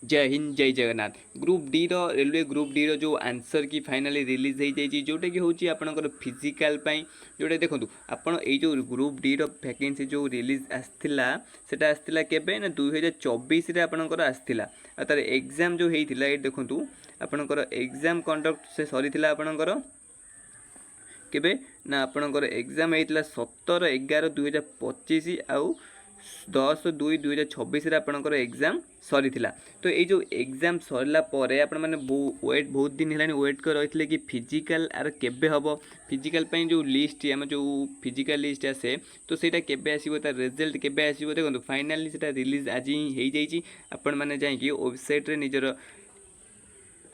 जय हिंद जय Jagannath. Group D रो railway group D रो जो आंसर की फाइनाली रिलीज हो जाइए जोटा कि हूँ आपंकर फिजिकाल जोटा देखो आपड़ यो ग्रुप डी रो वैकेंसी जो रिलीज आसला सेटा आसला केबे ना 2024 रे आपणकर आसला तार एग्जाम जो होता ये देखो आपणकर एग्जाम कंडक्ट से सरी आपणकर केबे ना आपणकर एग्जाम होता 17/11/2025 आउ 10/2/2026 आपणकर एग्जाम सरी तो ये जो एग्जाम सरला आपण मैंने वेट बहुत दिन है वेट कर रही कि फिजिकाल आर केबे हम फिजिकाल जो लिस्ट आम जो फिजिकाल लिस्ट आसे तो सहीटा केबे आसो तार रिजल्ट केबे आसो देखो फाइनाली से रिलीज आज ही हो जाइए आपण मैंने जाकि वेबसाइट रे निजर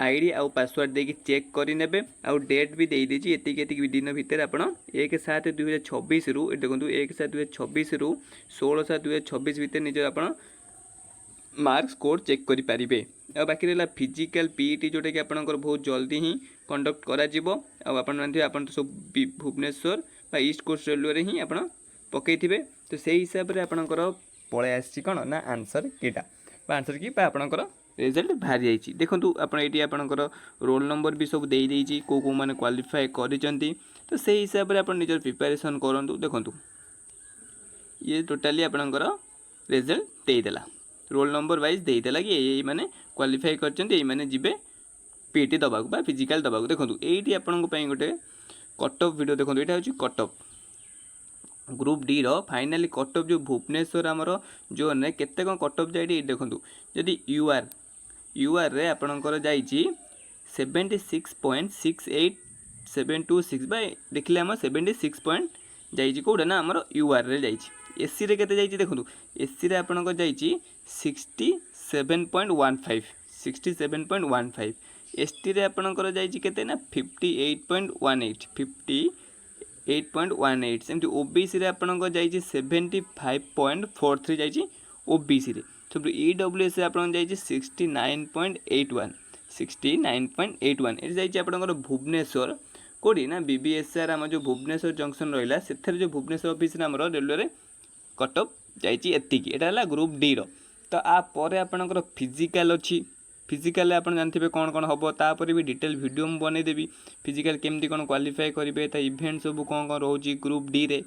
आईडी आउ पासवर्ड देकी चेक करेंगे आउ डेट भी दे दीजिए एतिक दिन भितर आप 1/7/2026 रु देखो 1/7/2026 रु 16/7/2026 भितर निजर आप मार्क स्कोर चेक करेंगे। आ बाकी रहा फिजिकाल पीईटी जोटा कि आपंकर बहुत जल्दी ही कंडक्ट कर तो सब भुवनेश्वर ईस्ट कोस्ट रेलवे ही आप पकई तो से हिसाब से आपंकर पलि आसी कौन ना आंसर कीटा आंसर की आपंकर रिजल्ट बाहरी जाइए देखो ये आपंकर रोल नंबर भी सब दे कौ कौ मैंने क्वालिफाई कर तो से हिसाब से आप निजर प्रिपेरेसन करूँ देखो ये टोटाली आपंकर रिजल्ट देदेला रोल नंबर वाइज देदेला कि ये मैंने क्वालिफाई कर जीवे पीटी दबाक फिजिकाल दबाक देखो ये आपण गोटे कटअफ वीडियो देखो यहाँ हूँ कटअफ ग्रुप डी रो फाइनाली कटअफ जो भुवनेश्वर आमर जो ने केते कौन कटअफ जाए देखो जदि यूआर रे आपणकर जाइए 76.68726 देखिले आम 76 पॉइंट जाइए कौटे ना आमर यूआर रे जाइए एसी रे केते जाइए देखो एसी रे आपणकर जाइए 67.15 एसटी रे आपणकर जाइए केते ना 58.18 सेमती ओबीसी रे आपणकर जाइए 75.43 जाइए ओबीसी रे सब ईडब्ल्यूएस आपन जाइए 69.81 ये जाइए आपंकर भुवनेश्वर कौटी ना बीबीएसआर आम जो भुवनेश्वर जंक्शन रहा से जो भुवनेश्वर ऑफिस रेलवे कटअफ जाइए एतिकी है ग्रुप डी रो तो आपर आपंकर फिजिकाल अच्छी फिजिकाल आप जानते कौन कौन हम तापर भी डिटेल वीडियो मुझे बनईदेवी फिजिकाल केमती कौन क्वालिफाई करेंगे इवेंट सब कौन कौन रोचे ग्रुप डी रे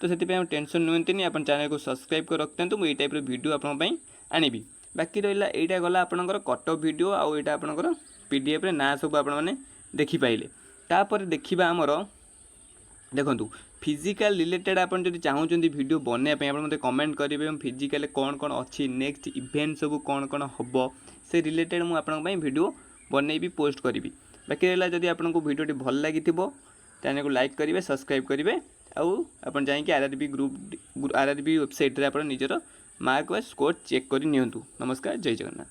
तो से टेंशन नुहतनी आप चैनल को सब्सक्राइब कर रखते मुझे टाइप वीडियो आपंप आनिबी बाकी रहा यहाँ गला आपंकर कटअफ वीडियो आउ यहाँ आपंकर पीडीएफ रे ना सब आप देखिपारे तापर देखा आमर देखो फिजिकाल रिलेटेड आप चाहते वीडियो बनवाई आप मत कमेंट करेंगे फिजिकाल कौन कौन अच्छी नेक्स्ट इवेंट सब कौन कौन हम से रिलेटेड मुझे वीडियो बनईबी पोस्ट करी बाकी रहा जब आपको वीडियो भल लगी चैनल को लाइक करेंगे सब्सक्राइब करेंगे आउ आप जाकि आरआरबी ग्रुप आरआरबी वेबसाइट रे आप निजर मार्क व स्कोर चेक कर नियंतु। नमस्कार जय जगन्नाथ।